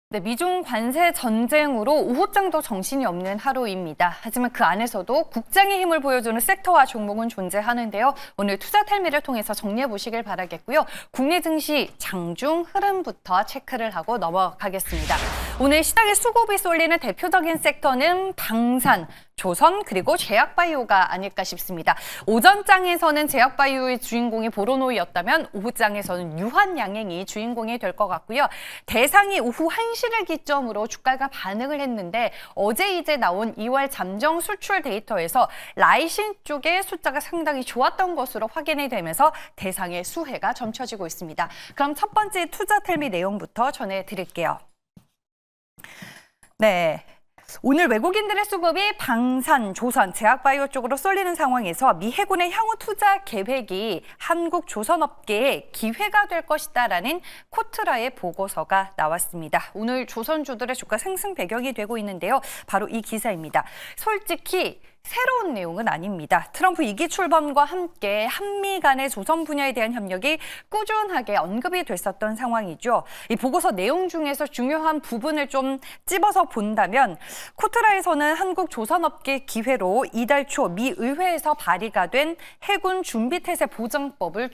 네, 미중 관세 전쟁으로 오후장도 정신이 없는 하루입니다. 하지만 그 안에서도 국장의 힘을 보여주는 섹터와 종목은 존재하는데요. 오늘 투자탈미를 통해서 정리해 보시길 바라겠고요. 국내 증시 장중 흐름부터 체크를 하고 넘어가겠습니다. 오늘 시장에 수급이 쏠리는 대표적인 섹터는 방산, 조선 그리고 제약바이오가 아닐까 싶습니다. 오전장에서는 제약바이오의 주인공이 보로노이였다면 오후장에서는 유한양행이 주인공이 될 것 같고요. 대상이 오후 1시를 기점으로 주가가 반응을 했는데 어제 이제 나온 2월 잠정 수출 데이터에서 라이신 쪽의 숫자가 상당히 좋았던 것으로 확인이 되면서 대상의 수혜가 점쳐지고 있습니다. 그럼 첫 번째 투자텔미 내용부터 전해드릴게요. 네. 오늘 외국인들의 수급이 방산, 조선, 제약바이오 쪽으로 쏠리는 상황에서 미 해군의 향후 투자 계획이 한국 조선업계에 기회가 될 것이다라는 코트라의 보고서가 나왔습니다. 오늘 조선주들의 주가 상승 배경이 되고 있는데요. 바로 이 기사입니다. 솔직히 새로운 내용은 아닙니다. 트럼프 2기 출범과 함께 한미 간의 조선 분야에 대한 협력이 꾸준하게 언급이 됐었던 상황이죠. 이 보고서 내용 중에서 중요한 부분을 좀 찝어서 본다면 코트라에서는 한국 조선업계 기회로 이달 초 미 의회에서 발의가 된 해군 준비태세 보장법을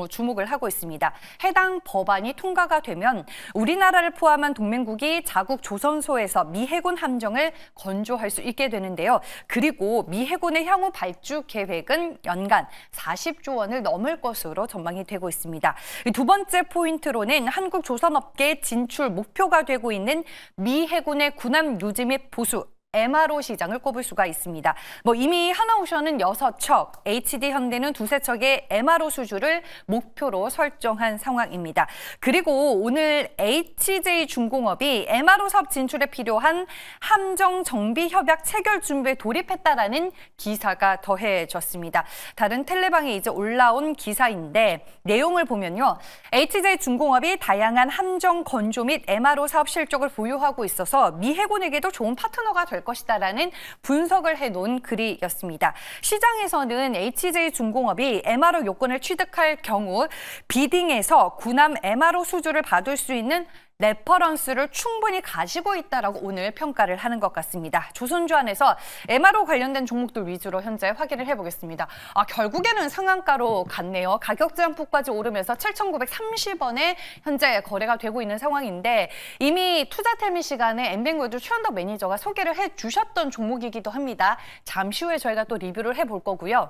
주목을 하고 있습니다. 해당 법안이 통과가 되면 우리나라를 포함한 동맹국이 자국 조선소에서 미 해군 함정을 건조할 수 있게 되는데요. 그리고 미 해군의 향후 발주 계획은 연간 40조 원을 넘을 것으로 전망이 되고 있습니다. 두 번째 포인트로는 한국 조선업계 진출 목표가 되고 있는 미 해군의 군함 유지 및 보수 MRO 시장을 꼽을 수가 있습니다. 이미 하나오션은 6척, HD 현대는 2~3척의 MRO 수주를 목표로 설정한 상황입니다. 그리고 오늘 HJ 중공업이 MRO 사업 진출에 필요한 함정 정비 협약 체결 준비에 돌입했다라는 기사가 더해졌습니다. 다른 텔레방에 이제 올라온 기사인데 내용을 보면요. HJ 중공업이 다양한 함정 건조 및 MRO 사업 실적을 보유하고 있어서 미 해군에게도 좋은 파트너가 될 것이다라는 분석을 해놓은 글이었습니다. 시장에서는 HJ 중공업이 MRO 요건을 취득할 경우 비딩에서 군함 MRO 수주를 받을 수 있는 레퍼런스를 충분히 가지고 있다라고 오늘 평가를 하는 것 같습니다. 조선주 안에서 MRO 관련된 종목들 위주로 현재 확인을 해보겠습니다. 결국에는 상한가로 갔네요. 가격 제한폭까지 오르면서 7,930원에 현재 거래가 되고 있는 상황인데 이미 투자텔미 시간에 엠뱅고드 최현덕 매니저가 소개를 해주셨던 종목이기도 합니다. 잠시 후에 저희가 또 리뷰를 해볼 거고요.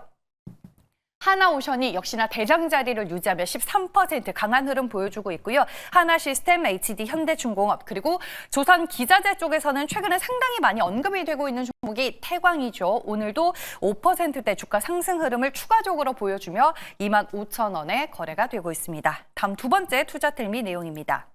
하나오션이 역시나 대장 자리를 유지하며 13% 강한 흐름 보여주고 있고요. 하나시스템, HD 현대중공업 그리고 조선기자재 쪽에서는 최근에 상당히 많이 언급이 되고 있는 종목이 태광이죠. 오늘도 5%대 주가 상승 흐름을 추가적으로 보여주며 25,000원에 거래가 되고 있습니다. 다음 두 번째 투자텔미 내용입니다.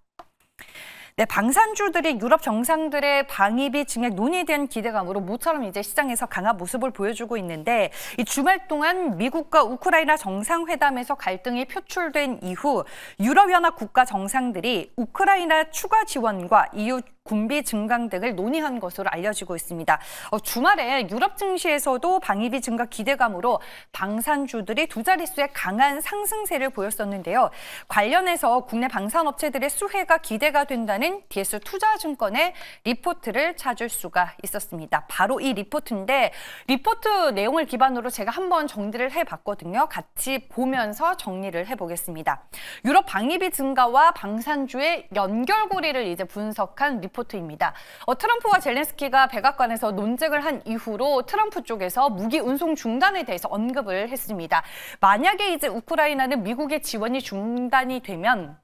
네, 방산주들이 유럽 정상들의 방위비 증액 논의에 대한 기대감으로 모처럼 이제 시장에서 강한 모습을 보여주고 있는데 이 주말 동안 미국과 우크라이나 정상회담에서 갈등이 표출된 이후 유럽연합 국가 정상들이 우크라이나 추가 지원과 EU 군비 증강 등을 논의한 것으로 알려지고 있습니다. 주말에 유럽 증시에서도 방위비 증가 기대감으로 방산주들이 두 자릿수의 강한 상승세를 보였었는데요. 관련해서 국내 방산업체들의 수혜가 기대가 된다는 DS 투자증권의 리포트를 찾을 수가 있었습니다. 바로 이 리포트인데 리포트 내용을 기반으로 제가 한번 정리를 해봤거든요. 같이 보면서 정리를 해보겠습니다. 유럽 방위비 증가와 방산주의 연결고리를 이제 분석한 리포트입니다. 트럼프와 젤렌스키가 백악관에서 논쟁을 한 이후로 트럼프 쪽에서 무기 운송 중단에 대해서 언급을 했습니다. 만약에 이제 우크라이나는 미국의 지원이 중단이 되면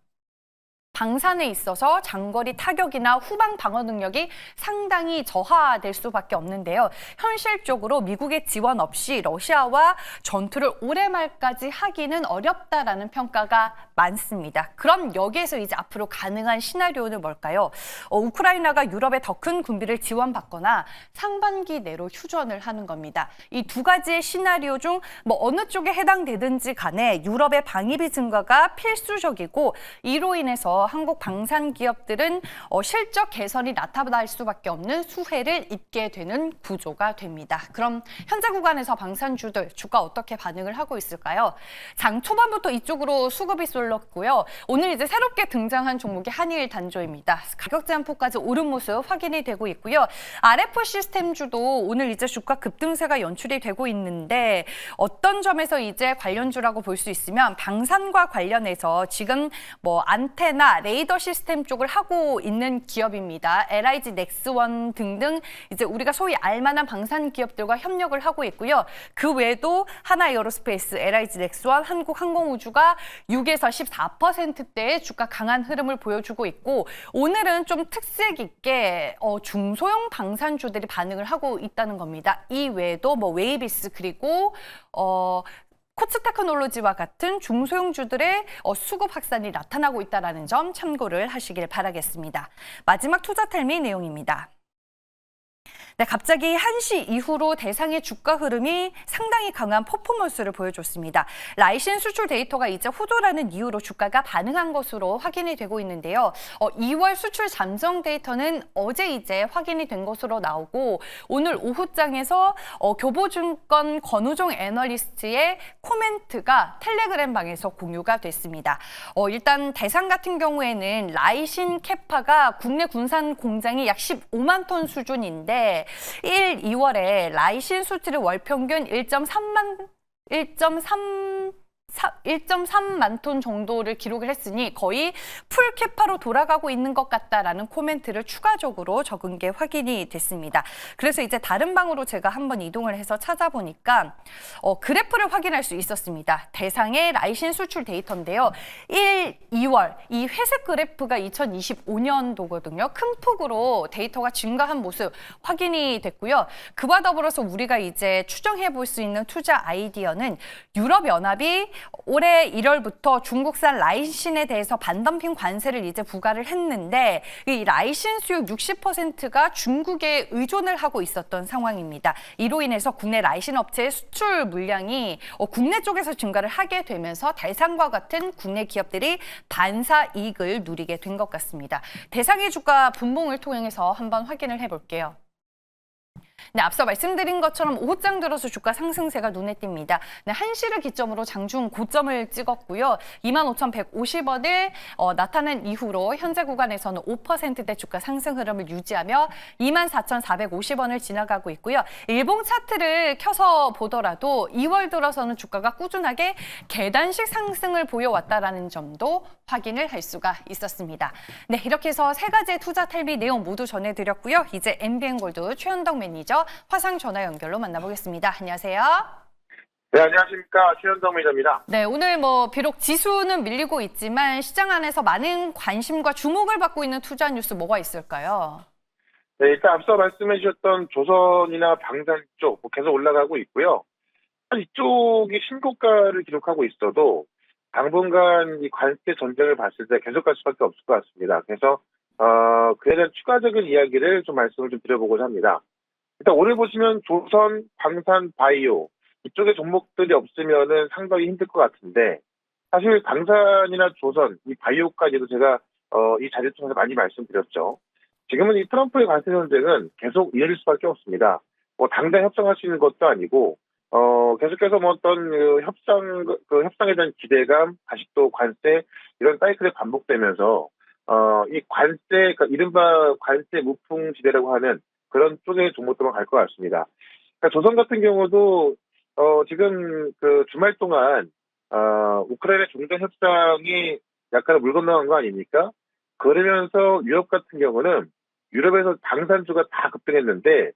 방산에 있어서 장거리 타격이나 후방 방어 능력이 상당히 저하될 수밖에 없는데요. 현실적으로 미국의 지원 없이 러시아와 전투를 올해 말까지 하기는 어렵다라는 평가가 많습니다. 그럼 여기에서 이제 앞으로 가능한 시나리오는 뭘까요? 우크라이나가 유럽에 더 큰 군비를 지원받거나 상반기 내로 휴전을 하는 겁니다. 이 두 가지의 시나리오 중 어느 쪽에 해당되든지 간에 유럽의 방위비 증가가 필수적이고 이로 인해서 한국 방산 기업들은 실적 개선이 나타날 수밖에 없는 수혜를 입게 되는 구조가 됩니다. 그럼 현재 구간에서 방산주들 주가 어떻게 반응을 하고 있을까요? 장 초반부터 이쪽으로 수급이 쏠렸고요. 오늘 이제 새롭게 등장한 종목이 한일 단조입니다. 가격 제한폭까지 오른 모습 확인이 되고 있고요. RF 시스템주도 오늘 이제 주가 급등세가 연출이 되고 있는데 어떤 점에서 이제 관련주라고 볼 수 있으면 방산과 관련해서 지금 뭐 안테나, 레이더 시스템 쪽을 하고 있는 기업입니다. LIG 넥스원 등등 이제 우리가 소위 알만한 방산 기업들과 협력을 하고 있고요. 그 외에도 하나에어로스페이스, LIG 넥스원, 한국항공우주가 6에서 14%대의 주가 강한 흐름을 보여주고 있고 오늘은 좀 특색 있게 중소형 방산주들이 반응을 하고 있다는 겁니다. 이 외에도 뭐 웨이비스 그리고 코츠테크놀로지와 같은 중소형주들의 수급 확산이 나타나고 있다는 점 참고를 하시길 바라겠습니다. 마지막 투자텔미 내용입니다. 네, 갑자기 1시 이후로 대상의 주가 흐름이 상당히 강한 퍼포먼스를 보여줬습니다. 라이신 수출 데이터가 이제 호조라는 이유로 주가가 반응한 것으로 확인이 되고 있는데요. 2월 수출 잠정 데이터는 어제 이제 확인이 된 것으로 나오고 오늘 오후장에서 교보증권 권우종 애널리스트의 코멘트가 텔레그램 방에서 공유가 됐습니다. 일단 대상 같은 경우에는 라이신 캐파가 국내 군산 공장이 약 15만 톤 수준인데 2월에 라이신 수출의 월 평균 1.3만 톤 정도를 기록을 했으니 거의 풀 캐파로 돌아가고 있는 것 같다라는 코멘트를 추가적으로 적은 게 확인이 됐습니다. 그래서 이제 다른 방으로 제가 한번 이동을 해서 찾아보니까 그래프를 확인할 수 있었습니다. 대상의 라이신 수출 데이터인데요. 2월 이 회색 그래프가 2025년도거든요. 큰 폭으로 데이터가 증가한 모습 확인이 됐고요. 그와 더불어서 우리가 이제 추정해 볼 수 있는 투자 아이디어는 유럽연합이 올해 1월부터 중국산 라이신에 대해서 반덤핑 관세를 이제 부과를 했는데 이 라이신 수요 60%가 중국에 의존을 하고 있었던 상황입니다. 이로 인해서 국내 라이신 업체의 수출 물량이 국내 쪽에서 증가를 하게 되면서 대상과 같은 국내 기업들이 반사 이익을 누리게 된 것 같습니다. 대상의 주가 분봉을 통해서 한번 확인을 해볼게요. 네, 앞서 말씀드린 것처럼 오후장 들어서 주가 상승세가 눈에 띕니다. 네, 1시를 기점으로 장중 고점을 찍었고요. 25,150원을 나타낸 이후로 현재 구간에서는 5%대 주가 상승 흐름을 유지하며 24,450원을 지나가고 있고요. 일봉 차트를 켜서 보더라도 2월 들어서는 주가가 꾸준하게 계단식 상승을 보여왔다는 점도 확인을 할 수가 있었습니다. 네, 이렇게 해서 세 가지의 투자 텔미 내용 모두 전해드렸고요. 이제 MBN골드 최현덕 매니저 화상 전화 연결로 만나보겠습니다. 안녕하세요. 네, 안녕하십니까. 최현덕 매니저입니다. 네, 오늘 비록 지수는 밀리고 있지만 시장 안에서 많은 관심과 주목을 받고 있는 투자 뉴스 뭐가 있을까요? 네, 일단 앞서 말씀해 주셨던 조선이나 방산 쪽 계속 올라가고 있고요. 이쪽이 신고가를 기록하고 있어도 당분간 이 관세 전쟁을 봤을 때 계속 갈 수밖에 없을 것 같습니다. 그래서 그에 대한 추가적인 이야기를 좀 말씀을 좀 드려보고자 합니다. 일단 오늘 보시면 조선, 방산, 바이오 이쪽의 종목들이 없으면은 상당히 힘들 것 같은데 사실 방산이나 조선, 이 바이오까지도 제가 이 자료 통해서 많이 말씀드렸죠. 지금은 이 트럼프의 관세 전쟁은 계속 이어질 수밖에 없습니다. 당장 협상할 수 있는 것도 아니고 계속해서 어떤 협상에 대한 기대감, 다시 또 관세 이런 사이클이 반복되면서 이 관세, 그러니까 이른바 관세 무풍지대라고 하는 그런 쪽의 종목들만 갈 것 같습니다. 그러니까 조선 같은 경우도 지금 그 주말 동안 우크라이나 종전 협상이 약간 물 건너간 거 아닙니까? 그러면서 유럽 같은 경우는 유럽에서 방산주가 다 급등했는데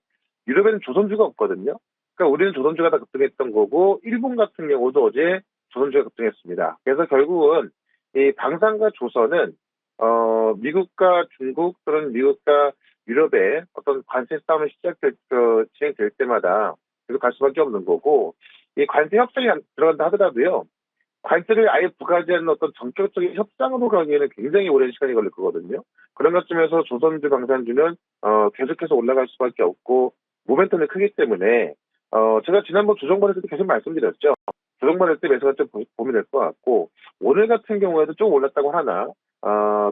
유럽에는 조선주가 없거든요. 그러니까 우리는 조선주가 다 급등했던 거고 일본 같은 경우도 어제 조선주가 급등했습니다. 그래서 결국은 이 방산과 조선은 미국과 중국 또는 미국과 유럽의 어떤 관세 싸움이 진행될 때마다 계속 갈 수밖에 없는 거고, 이 관세 협상이 들어간다 하더라도요, 관세를 아예 부과하지 않는 어떤 전격적인 협상으로 가기에는 굉장히 오랜 시간이 걸릴 거거든요. 그런 것쯤에서 조선주, 방산주는 계속해서 올라갈 수밖에 없고, 모멘텀이 크기 때문에, 제가 지난번 조정받을 때도 계속 말씀드렸죠. 조정받을 때 매수가 좀 보면 될 것 같고, 오늘 같은 경우에도 좀 올랐다고 하나,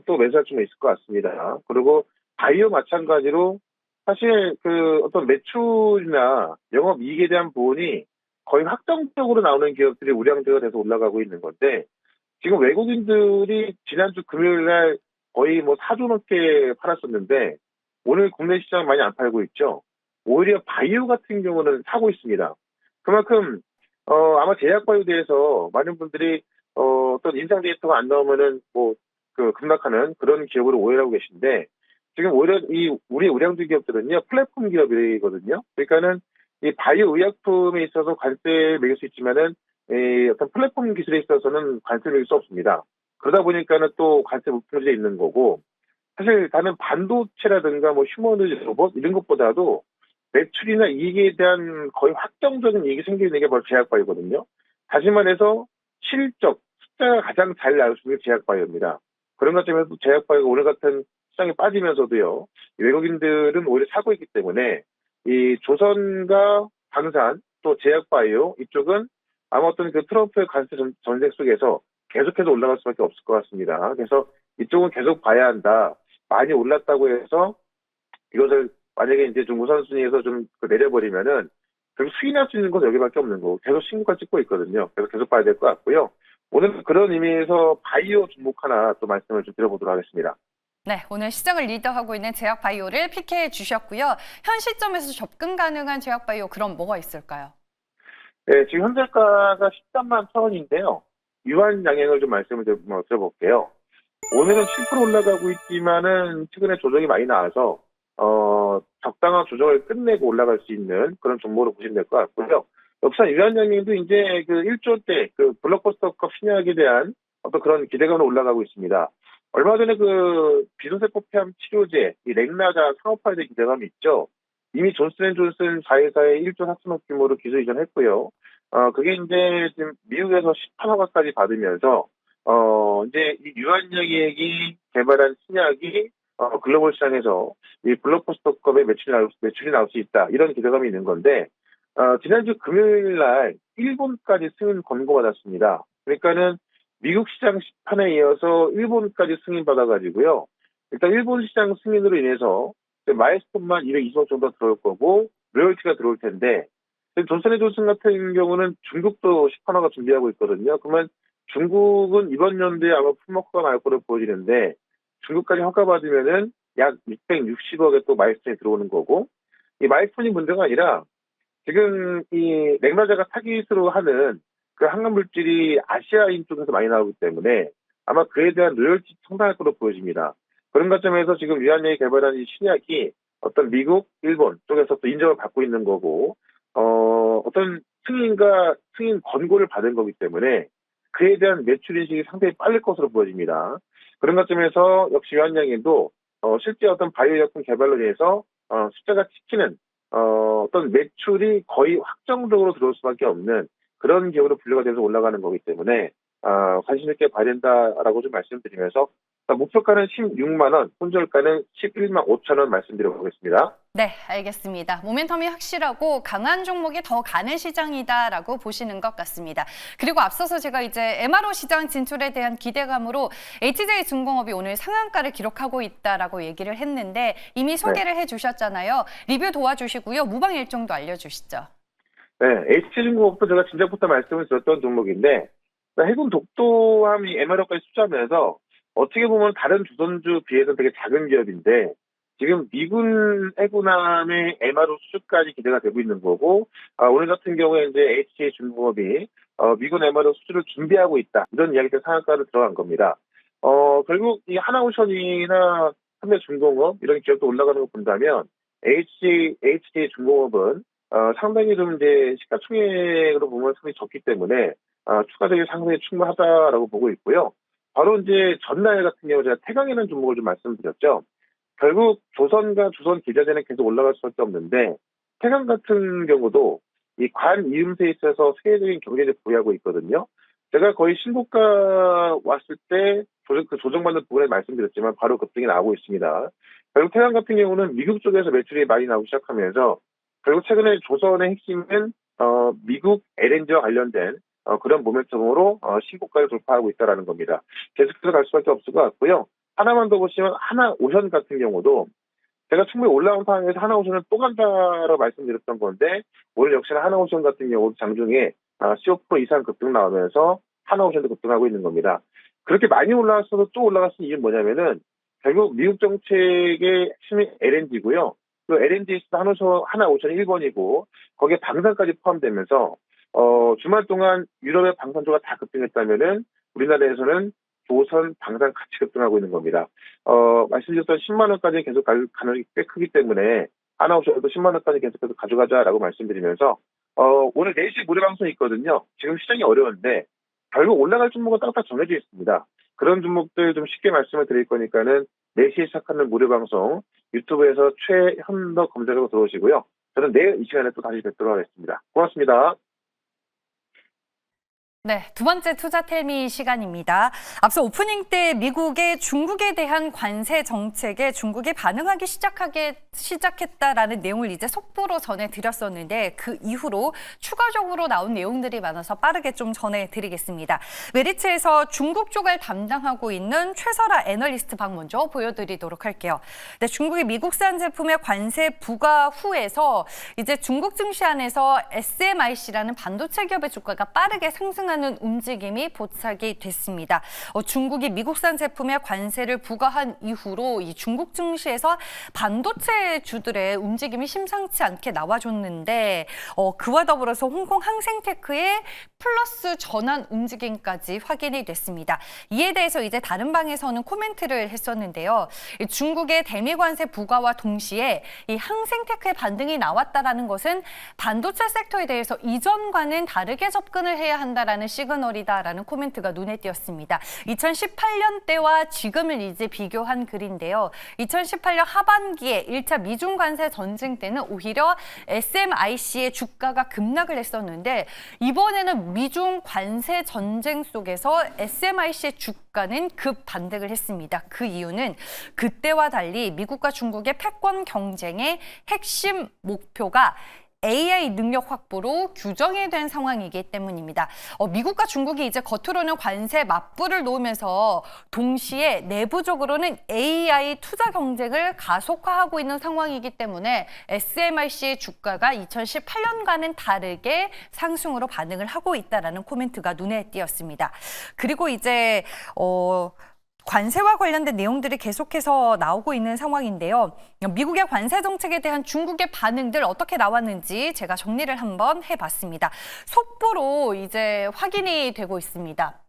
또 매수할 수가 있을 것 같습니다. 그리고 바이오 마찬가지로 사실 그 어떤 매출이나 영업이익에 대한 부분이 거의 확정적으로 나오는 기업들이 우량주가 돼서 올라가고 있는 건데 지금 외국인들이 지난주 금요일 날 거의 뭐 4조 넘게 팔았었는데 오늘 국내 시장 많이 안 팔고 있죠. 오히려 바이오 같은 경우는 사고 있습니다. 그만큼 아마 제약바이오에 대해서 많은 분들이 어떤 인상 데이터가 안 나오면은 뭐 그 급락하는 그런 기업으로 오해하고 계신데 지금 오히려 이 우리 우량주 기업들은요 플랫폼 기업이거든요. 그러니까는 이 바이오 의약품에 있어서 관세를 매길 수 있지만은 이 어떤 플랫폼 기술에 있어서는 관세를 매길 수 없습니다. 그러다 보니까는 또 관세 무표지에 있는 거고 사실 다른 반도체라든가 뭐 휴머노이드 로봇 이런 것보다도 매출이나 이익에 대한 거의 확정적인 이익이 생기는 게 바로 제약바이오거든요. 다시 말해서 실적, 숫자가 가장 잘 나올 수 있는 게 제약바이오입니다. 그런 것점에서 제약바이오가 오늘 같은 시장에 빠지면서도요, 외국인들은 오히려 사고 있기 때문에 이 조선과 방산 또 제약바이오 이쪽은 아마 어떤 그 트럼프의 관세 전쟁 속에서 계속해서 올라갈 수밖에 없을 것 같습니다. 그래서 이쪽은 계속 봐야 한다. 많이 올랐다고 해서 이것을 만약에 이제 좀 우선순위에서 좀 내려버리면은 결국 수인할 수 있는 건 여기밖에 없는 거고 계속 신고가 찍고 있거든요. 그래서 계속 봐야 될 것 같고요. 오늘 그런 의미에서 바이오 종목 하나 또 말씀을 좀 드려보도록 하겠습니다. 네, 오늘 시장을 리더하고 있는 제약바이오를 픽해 주셨고요. 현 시점에서 접근 가능한 제약바이오 그럼 뭐가 있을까요? 네, 지금 현재가가 13만 1,000원인데요. 유한 양행을 좀 말씀을 드려볼게요. 오늘은 7% 올라가고 있지만은 최근에 조정이 많이 나와서 적당한 조정을 끝내고 올라갈 수 있는 그런 종목으로 보시면 될 것 같고요. 역시 유한양님도 이제 그 1조대 그 블록버스터급 신약에 대한 어떤 그런 기대감으로 올라가고 있습니다. 얼마 전에 그 비소세포 폐암 치료제 이 렉나자 상업화에 대한 기대감이 있죠. 이미 존슨앤존슨 자회사의 1조 4천억 규모로 기술 이전했고요. 그게 이제 지금 미국에서 18허가까지 받으면서 이제 이 유한양이 개발한 신약이 글로벌 시장에서 이 블록버스터급의 매출이 나올 수 있다. 이런 기대감이 있는 건데, 지난주 금요일 날 일본까지 승인 권고받았습니다. 그러니까는 미국 시장 시판에 이어서 일본까지 승인받아가지고요. 일단 일본 시장 승인으로 인해서 마일스톤만 220억 정도 들어올 거고, 로열티가 들어올 텐데, 존슨앤존슨 같은 경우는 중국도 시판화가 준비하고 있거든요. 그러면 중국은 이번 연도에 아마 품목화가 나올 거로 보여지는데, 중국까지 허가받으면은 약 660억에 또 마일스톤이 들어오는 거고, 이 마일스톤이 문제가 아니라 지금 이 렉나자가 타깃으로 하는 그 항암 물질이 아시아인 쪽에서 많이 나오기 때문에 아마 그에 대한 로열티 상당할 거로 보여집니다. 그런 관점에서 지금 유한양이 개발한 이 신약이 어떤 미국, 일본 쪽에서 또 인정을 받고 있는 거고, 어떤 승인 권고를 받은 거기 때문에 그에 대한 매출 인식이 상당히 빠를 것으로 보여집니다. 그런 관점에서 역시 유한양도 실제 어떤 바이오薬품 개발로 인해서 숫자가 찍히는 어떤 매출이 거의 확정적으로 들어올 수밖에 없는 그런 기업으로 분류가 돼서 올라가는 거기 때문에 관심 있게 봐야 된다라고 좀 말씀드리면서 목표가는 16만 원, 손절가는 11만 5천 원 말씀드려보겠습니다. 네, 알겠습니다. 모멘텀이 확실하고 강한 종목이 더 가는 시장이다라고 보시는 것 같습니다. 그리고 앞서서 제가 이제 MRO 시장 진출에 대한 기대감으로 HJ중공업이 오늘 상한가를 기록하고 있다라고 얘기를 했는데 이미 소개를 해주셨잖아요. 리뷰 도와주시고요. 무방 일정도 알려주시죠. 네, HJ중공업도 제가 진작부터 말씀을 드렸던 종목인데 해군 독도함이 MRO까지 투자하면서 어떻게 보면 다른 조선주 비해서 되게 작은 기업인데 지금 미군 해군함의 MRO 수주까지 기대가 되고 있는 거고 오늘 같은 경우에 이제 HJ중공업이 미군 MRO 수주를 준비하고 있다 이런 이야기들 상한가로 들어간 겁니다. 결국 이 하나오션이나 현대중공업 이런 기업도 올라가는 거 본다면 HJ중공업은 상당히 좀 이제 시가총액으로 보면 상당히 적기 때문에 추가적인 상승이 충분하다라고 보고 있고요. 바로 이제 전날 같은 경우 제가 태강이라는 종목을 좀 말씀드렸죠. 결국 조선과 조선 계좌제는 계속 올라갈 수밖에 없는데 태강 같은 경우도 이 관이음새에 있어서 세계적인 경제를 보유하고 있거든요. 제가 거의 신고가 왔을 때 그 조정받는 부분에 말씀드렸지만 바로 급등이 나오고 있습니다. 결국 태강 같은 경우는 미국 쪽에서 매출이 많이 나오기 시작하면서 결국 최근에 조선의 핵심은 미국 LNG와 관련된 그런 모멘텀으로 신고가를 돌파하고 있다는 겁니다. 계속해서 갈 수밖에 없을 것 같고요. 하나만 더 보시면 하나오션 같은 경우도 제가 충분히 올라온 상황에서 하나오션을 또 간다라고 말씀드렸던 건데 오늘 역시나 하나오션 같은 경우도 장중에 15% 이상 급등 나오면서 하나오션도 급등하고 있는 겁니다. 그렇게 많이 올라왔어도 또 올라갔을 이유는 뭐냐면은 결국 미국 정책의 핵심이 LNG고요. 그 LNG에서 하나오션이 1번이고 거기에 방산까지 포함되면서 주말 동안 유럽의 방산주가 다 급등했다면은 우리나라에서는 조선 방산 같이 급등하고 있는 겁니다. 말씀드렸던 10만 원까지 계속 갈 가능성이 꽤 크기 때문에 하나오션도 10만 원까지 계속해서 가져가자라고 말씀드리면서 오늘 4시 무료 방송이 있거든요. 지금 시장이 어려운데 결국 올라갈 종목은 딱딱 정해져 있습니다. 그런 종목들 좀 쉽게 말씀을 드릴 거니까는 4시에 시작하는 무료 방송 유튜브에서 최현덕 검색으로 들어오시고요. 저는 내일 이 시간에 또 다시 뵙도록 하겠습니다. 고맙습니다. 네, 두 번째 투자텔미 시간입니다. 앞서 오프닝 때 미국의 중국에 대한 관세 정책에 중국이 반응하기 시작했다라는 내용을 이제 속보로 전해드렸었는데 그 이후로 추가적으로 나온 내용들이 많아서 빠르게 좀 전해드리겠습니다. 메리츠에서 중국 쪽을 담당하고 있는 최설아 애널리스트 방 먼저 보여드리도록 할게요. 네, 중국이 미국산 제품의 관세 부과 후에서 이제 중국 증시 안에서 SMIC라는 반도체 기업의 주가가 빠르게 상승하는 움직임이 포착이 됐습니다. 중국이 미국산 제품에 관세를 부과한 이후로 이 중국 증시에서 반도체주들의 움직임이 심상치 않게 나와줬는데 그와 더불어서 홍콩 항생테크의 플러스 전환 움직임까지 확인이 됐습니다. 이에 대해서 이제 다른 방에서는 코멘트를 했었는데요. 중국의 대미 관세 부과와 동시에 이 항생테크의 반등이 나왔다라는 것은 반도체 섹터에 대해서 이전과는 다르게 접근을 해야 한다라는 시그널이다라는 코멘트가 눈에 띄었습니다. 2018년대와 지금을 이제 비교한 글인데요. 2018년 하반기에 1차 미중 관세 전쟁 때는 오히려 SMIC의 주가가 급락을 했었는데 이번에는 미중 관세 전쟁 속에서 SMIC의 주가는 급 반등을 했습니다. 그 이유는 그때와 달리 미국과 중국의 패권 경쟁의 핵심 목표가 AI 능력 확보로 규정이 된 상황이기 때문입니다. 미국과 중국이 이제 겉으로는 관세 맞불을 놓으면서 동시에 내부적으로는 AI 투자 경쟁을 가속화하고 있는 상황이기 때문에 SMIC의 주가가 2018년과는 다르게 상승으로 반응을 하고 있다라는 코멘트가 눈에 띄었습니다. 그리고 이제 관세와 관련된 내용들이 계속해서 나오고 있는 상황인데요. 미국의 관세 정책에 대한 중국의 반응들 어떻게 나왔는지 제가 정리를 한번 해봤습니다. 속보로 이제 확인이 되고 있습니다.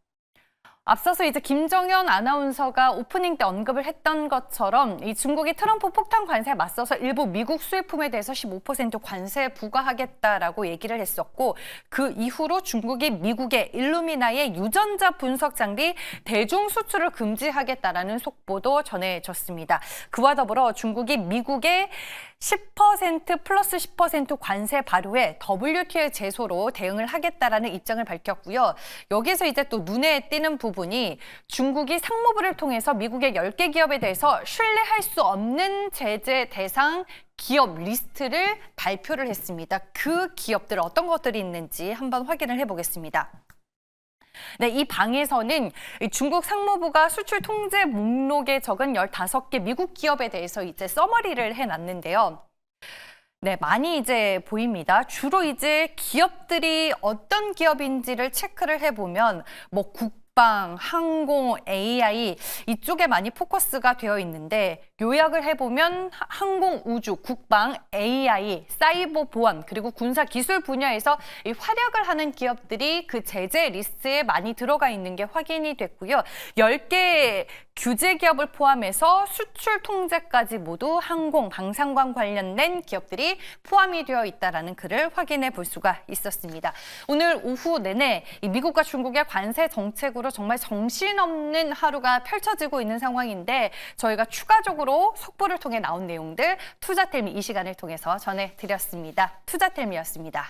앞서서 이제 김정현 아나운서가 오프닝 때 언급을 했던 것처럼 이 중국이 트럼프 폭탄 관세에 맞서서 일부 미국 수입품에 대해서 15% 관세 부과하겠다라고 얘기를 했었고 그 이후로 중국이 미국의 일루미나의 유전자 분석 장비 대중 수출을 금지하겠다라는 속보도 전해졌습니다. 그와 더불어 중국이 미국의 10% 플러스 10% 관세 발효에 WTO 제소로 대응을 하겠다라는 입장을 밝혔고요. 여기서 이제 또 눈에 띄는 부분이 중국이 상무부를 통해서 미국의 10개 기업에 대해서 신뢰할 수 없는 제재 대상 기업 리스트를 발표를 했습니다. 그 기업들 어떤 것들이 있는지 한번 확인을 해보겠습니다. 네, 이 방에서는 중국 상무부가 수출 통제 목록에 적은 15개 미국 기업에 대해서 이제 서머리를 해놨는데요. 네, 많이 이제 보입니다. 주로 이제 기업들이 어떤 기업인지를 체크를 해보면 국방, 항공, AI 이쪽에 많이 포커스가 되어 있는데 요약을 해보면 항공, 우주, 국방, AI, 사이버 보안 그리고 군사 기술 분야에서 이 활약을 하는 기업들이 그 제재 리스트에 많이 들어가 있는 게 확인이 됐고요. 10개 규제 기업을 포함해서 수출 통제까지 모두 항공, 방산관 관련된 기업들이 포함이 되어 있다는 글을 확인해 볼 수가 있었습니다. 오늘 오후 내내 이 미국과 중국의 관세 정책으로 정말 정신없는 하루가 펼쳐지고 있는 상황인데 저희가 추가적으로 속보를 통해 나온 내용들 투자텔미 이 시간을 통해서 전해드렸습니다. 투자텔미였습니다.